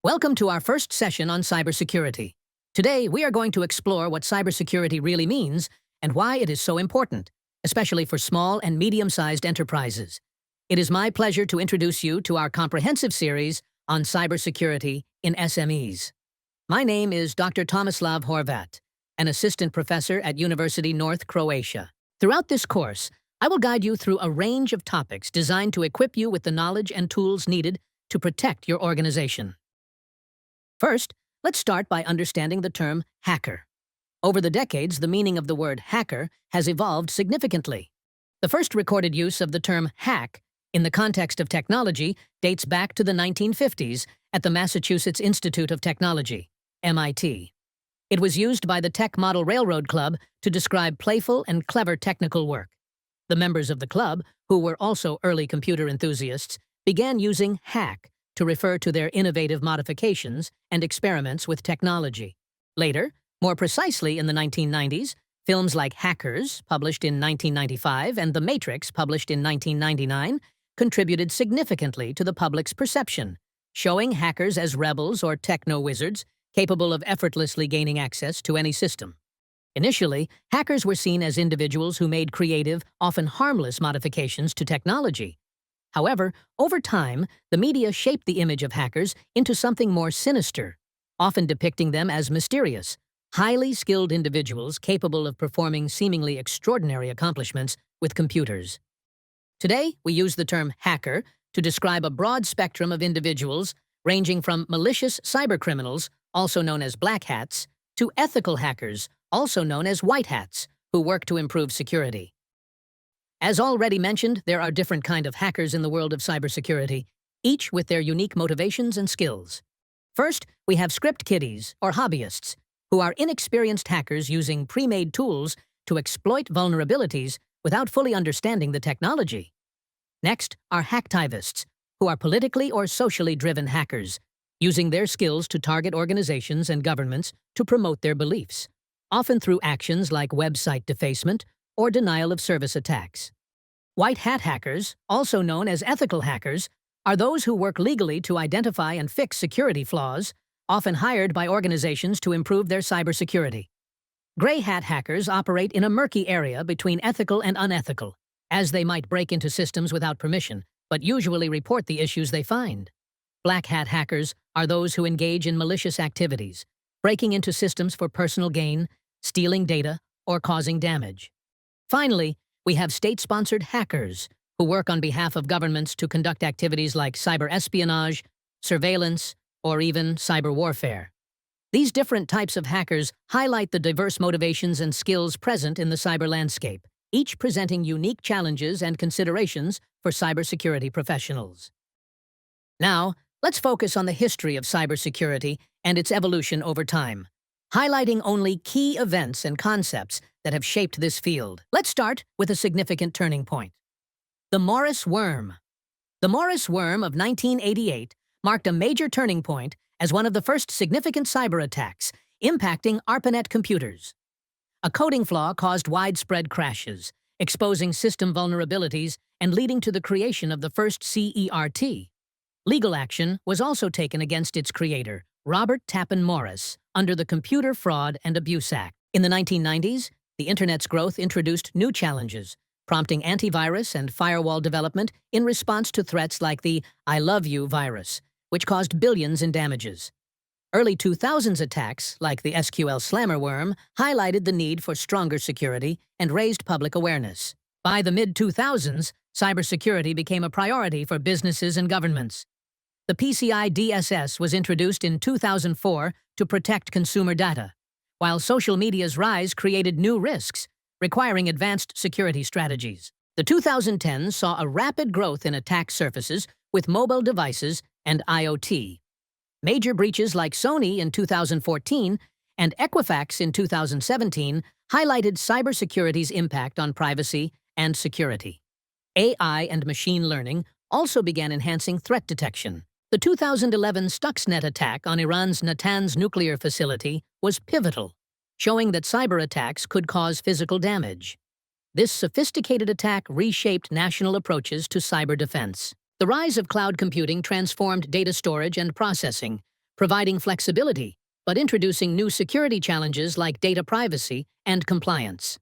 Welcome to our first session on cybersecurity. Today, we are going to explore what cybersecurity really means and why it is so important, especially for small and medium-sized enterprises. It is my pleasure to introduce you to our comprehensive series on cybersecurity in SMEs. My name is Dr. Tomislav Horvat, an assistant professor at University North Croatia. Throughout this course, I will guide you through a range of topics designed to equip you with the knowledge and tools needed to protect your organization. First, let's start by understanding the term hacker. Over the decades, the meaning of the word hacker has evolved significantly. The first recorded use of the term hack in the context of technology dates back to the 1950s at the Massachusetts Institute of Technology, MIT. It was used by the Tech Model Railroad Club to describe playful and clever technical work. The members of the club, who were also early computer enthusiasts, began using hack to refer to their innovative modifications and experiments with technology. Later, more precisely in the 1990s, films like Hackers, published in 1995, and The Matrix, published in 1999, contributed significantly to the public's perception, showing hackers as rebels or techno-wizards capable of effortlessly gaining access to any system. Initially, hackers were seen as individuals who made creative, often harmless modifications to technology. However, over time, the media shaped the image of hackers into something more sinister, often depicting them as mysterious, highly skilled individuals capable of performing seemingly extraordinary accomplishments with computers. Today, we use the term hacker to describe a broad spectrum of individuals ranging from malicious cybercriminals, also known as black hats, to ethical hackers, also known as white hats, who work to improve security. As already mentioned, there are different kinds of hackers in the world of cybersecurity, each with their unique motivations and skills. First, we have script kiddies, or hobbyists, who are inexperienced hackers using pre-made tools to exploit vulnerabilities without fully understanding the technology. Next are hacktivists, who are politically or socially driven hackers, using their skills to target organizations and governments to promote their beliefs, often through actions like website defacement or denial of service attacks. White hat hackers, also known as ethical hackers, are those who work legally to identify and fix security flaws, often hired by organizations to improve their cybersecurity. Gray hat hackers operate in a murky area between ethical and unethical, as they might break into systems without permission, but usually report the issues they find. Black hat hackers are those who engage in malicious activities, breaking into systems for personal gain, stealing data, or causing damage. Finally, we have state-sponsored hackers who work on behalf of governments to conduct activities like cyber espionage, surveillance, or even cyber warfare. These different types of hackers highlight the diverse motivations and skills present in the cyber landscape, each presenting unique challenges and considerations for cybersecurity professionals. Now, let's focus on the history of cybersecurity and its evolution over time, highlighting only key events and concepts that have shaped this field. Let's start with a significant turning point. The Morris worm. The Morris worm of 1988 marked a major turning point as one of the first significant cyber attacks impacting ARPANET computers. A coding flaw caused widespread crashes, exposing system vulnerabilities and leading to the creation of the first CERT. Legal action was also taken against its creator, Robert Tappan Morris, under the Computer Fraud and Abuse Act. In the 1990s, the Internet's growth introduced new challenges, prompting antivirus and firewall development in response to threats like the I Love You virus, which caused billions in damages. Early 2000s attacks, like the SQL Slammer worm, highlighted the need for stronger security and raised public awareness. By the mid-2000s, cybersecurity became a priority for businesses and governments. The PCI DSS was introduced in 2004 to protect consumer data, while social media's rise created new risks, requiring advanced security strategies. The 2010s saw a rapid growth in attack surfaces with mobile devices and IoT. Major breaches like Sony in 2014 and Equifax in 2017 highlighted cybersecurity's impact on privacy and security. AI and machine learning also began enhancing threat detection. The 2011 Stuxnet attack on Iran's Natanz nuclear facility was pivotal, showing that cyber attacks could cause physical damage. This sophisticated attack reshaped national approaches to cyber defense. The rise of cloud computing transformed data storage and processing, providing flexibility, but introducing new security challenges like data privacy and compliance.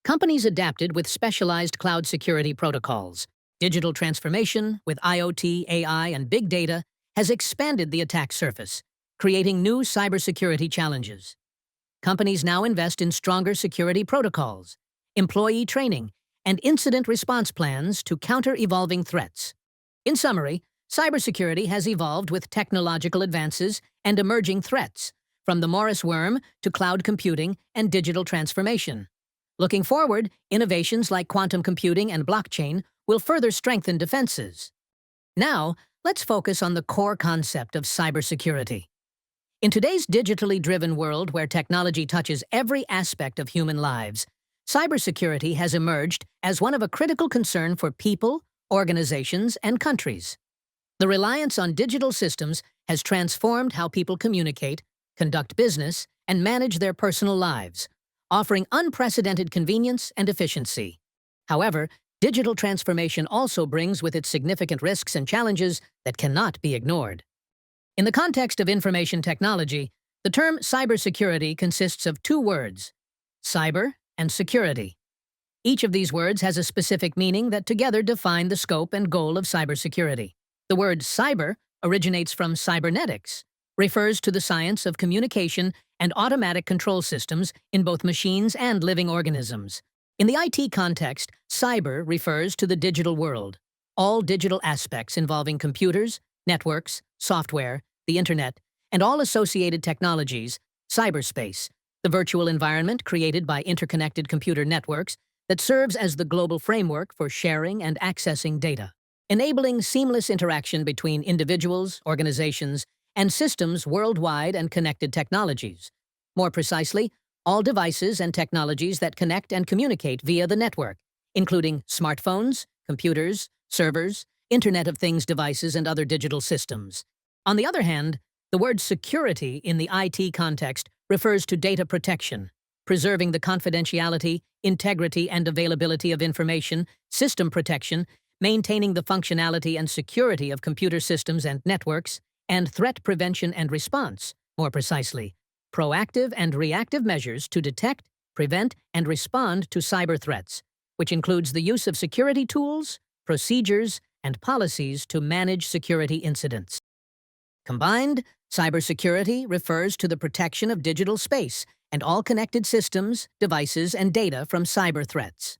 Companies adapted with specialized cloud security protocols. Digital transformation with IoT, AI, and big data has expanded the attack surface, creating new cybersecurity challenges. Companies now invest in stronger security protocols, employee training, and incident response plans to counter evolving threats. In summary, cybersecurity has evolved with technological advances and emerging threats, from the Morris worm to cloud computing and digital transformation. Looking forward, innovations like quantum computing and blockchain will further strengthen defenses. Now, let's focus on the core concept of cybersecurity. In today's digitally driven world where technology touches every aspect of human lives, cybersecurity has emerged as one of a critical concern for people, organizations, and countries. The reliance on digital systems has transformed how people communicate, conduct business, and manage their personal lives, offering unprecedented convenience and efficiency. However, digital transformation also brings with it significant risks and challenges that cannot be ignored. In the context of information technology, the term cybersecurity consists of two words: cyber and security. Each of these words has a specific meaning that together define the scope and goal of cybersecurity. The word cyber originates from cybernetics, refers to the science of communication and automatic control systems in both machines and living organisms. In the IT context, cyber refers to the digital world, all digital aspects involving computers, networks, software, the internet, and all associated technologies, cyberspace, the virtual environment created by interconnected computer networks that serves as the global framework for sharing and accessing data, enabling seamless interaction between individuals, organizations, and systems worldwide and connected technologies. More precisely, all devices and technologies that connect and communicate via the network, including smartphones, computers, servers, Internet of Things devices, and other digital systems. On the other hand, the word security in the IT context refers to data protection, preserving the confidentiality, integrity, and availability of information, system protection, maintaining the functionality and security of computer systems and networks, and threat prevention and response, more precisely, proactive and reactive measures to detect, prevent, and respond to cyber threats, which includes the use of security tools, procedures, and policies to manage security incidents. Combined, cybersecurity refers to the protection of digital space and all connected systems, devices, and data from cyber threats.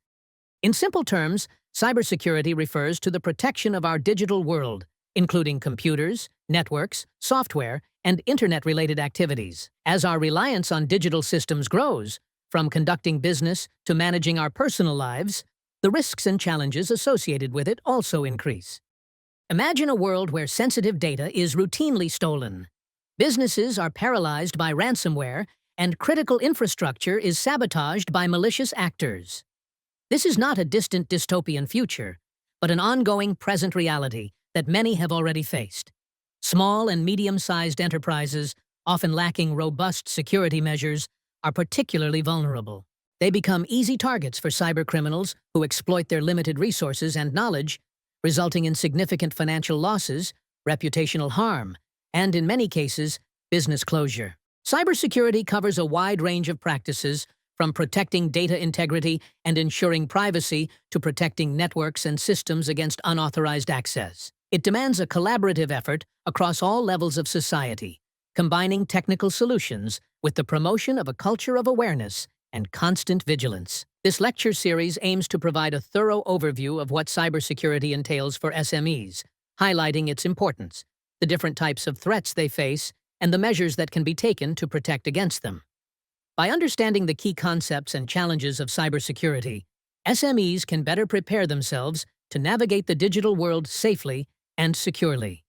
In simple terms, cybersecurity refers to the protection of our digital world, including computers, networks, software, and internet-related activities. As our reliance on digital systems grows, from conducting business to managing our personal lives, the risks and challenges associated with it also increase. Imagine a world where sensitive data is routinely stolen. Businesses are paralyzed by ransomware, and critical infrastructure is sabotaged by malicious actors. This is not a distant dystopian future, but an ongoing present reality that many have already faced. Small and medium-sized enterprises, often lacking robust security measures, are particularly vulnerable. They become easy targets for cybercriminals who exploit their limited resources and knowledge, resulting in significant financial losses, reputational harm, and, in many cases, business closure. Cybersecurity covers a wide range of practices, from protecting data integrity and ensuring privacy to protecting networks and systems against unauthorized access. It demands a collaborative effort across all levels of society, combining technical solutions with the promotion of a culture of awareness and constant vigilance. This lecture series aims to provide a thorough overview of what cybersecurity entails for SMEs, highlighting its importance, the different types of threats they face, and the measures that can be taken to protect against them. By understanding the key concepts and challenges of cybersecurity, SMEs can better prepare themselves to navigate the digital world safely and securely.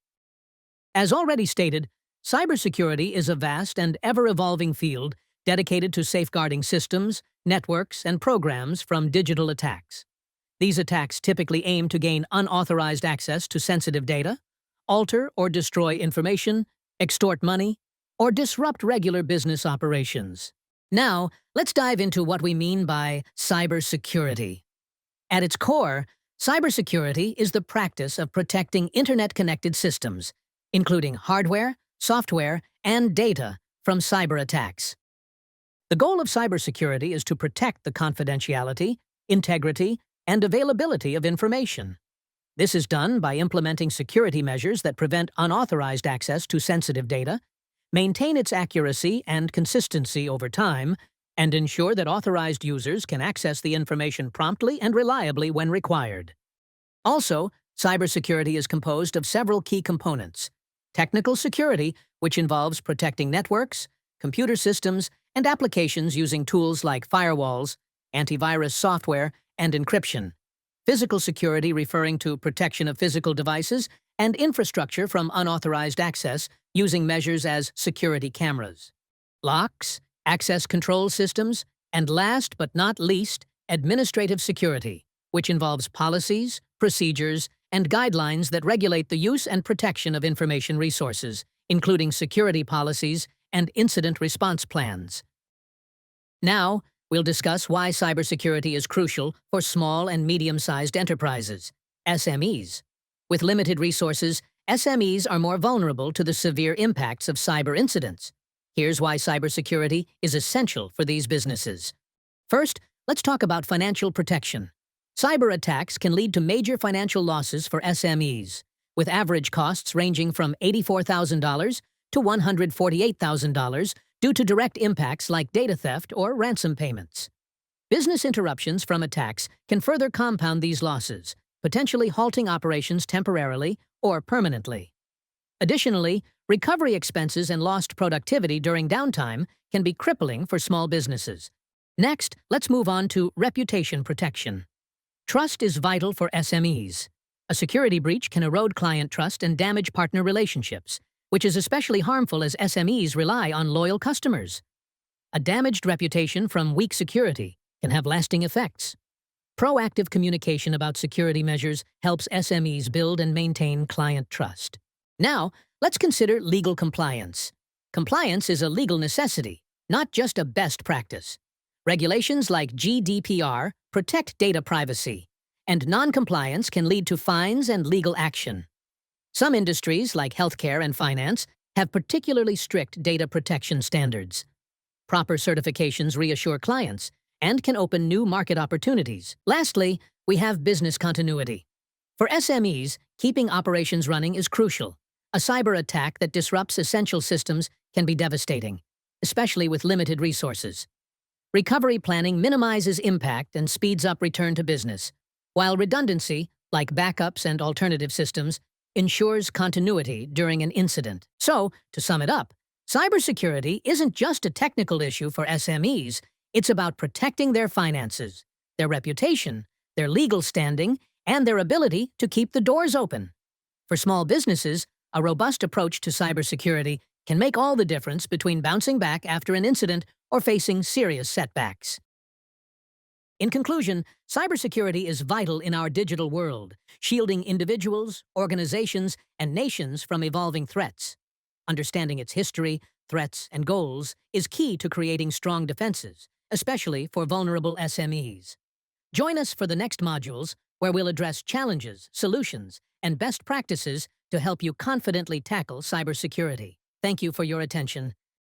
As already stated, cybersecurity is a vast and ever-evolving field dedicated to safeguarding systems, networks, and programs from digital attacks. These attacks typically aim to gain unauthorized access to sensitive data, alter or destroy information, extort money, or disrupt regular business operations. Now, let's dive into what we mean by cybersecurity. At its core, cybersecurity is the practice of protecting internet-connected systems, including hardware, software, and data from cyber attacks. The goal of cybersecurity is to protect the confidentiality, integrity, and availability of information. This is done by implementing security measures that prevent unauthorized access to sensitive data, maintain its accuracy and consistency over time, and ensure that authorized users can access the information promptly and reliably when required. Also, cybersecurity is composed of several key components. Technical security, which involves protecting networks, computer systems, and applications using tools like firewalls, antivirus software, and encryption. Physical security, referring to protection of physical devices and infrastructure from unauthorized access using measures as security cameras, locks, access control systems, and last but not least, administrative security, which involves policies, procedures, and guidelines that regulate the use and protection of information resources, including security policies and incident response plans. Now, we'll discuss why cybersecurity is crucial for small and medium-sized enterprises, SMEs. With limited resources, SMEs are more vulnerable to the severe impacts of cyber incidents. Here's why cybersecurity is essential for these businesses. First, let's talk about financial protection. Cyber attacks can lead to major financial losses for SMEs, with average costs ranging from $84,000 to $148,000 due to direct impacts like data theft or ransom payments. Business interruptions from attacks can further compound these losses, potentially halting operations temporarily or permanently. Additionally, recovery expenses and lost productivity during downtime can be crippling for small businesses. Next, let's move on to reputation protection. Trust is vital for SMEs. A security breach can erode client trust and damage partner relationships, which is especially harmful as SMEs rely on loyal customers. A damaged reputation from weak security can have lasting effects. Proactive communication about security measures helps SMEs build and maintain client trust. Now, let's consider legal compliance. Compliance is a legal necessity, not just a best practice. Regulations like GDPR protect data privacy, and non-compliance can lead to fines and legal action. Some industries, like healthcare and finance, have particularly strict data protection standards. Proper certifications reassure clients and can open new market opportunities. Lastly, we have business continuity. For SMEs, keeping operations running is crucial. A cyber attack that disrupts essential systems can be devastating, especially with limited resources. Recovery planning minimizes impact and speeds up return to business, while redundancy, like backups and alternative systems, ensures continuity during an incident. So, to sum it up, cybersecurity isn't just a technical issue for SMEs, it's about protecting their finances, their reputation, their legal standing, and their ability to keep the doors open. For small businesses, a robust approach to cybersecurity can make all the difference between bouncing back after an incident or facing serious setbacks. In conclusion, cybersecurity is vital in our digital world, shielding individuals, organizations, and nations from evolving threats. Understanding its history, threats, and goals is key to creating strong defenses, especially for vulnerable SMEs. Join us for the next modules, where we'll address challenges, solutions, and best practices to help you confidently tackle cybersecurity. Thank you for your attention.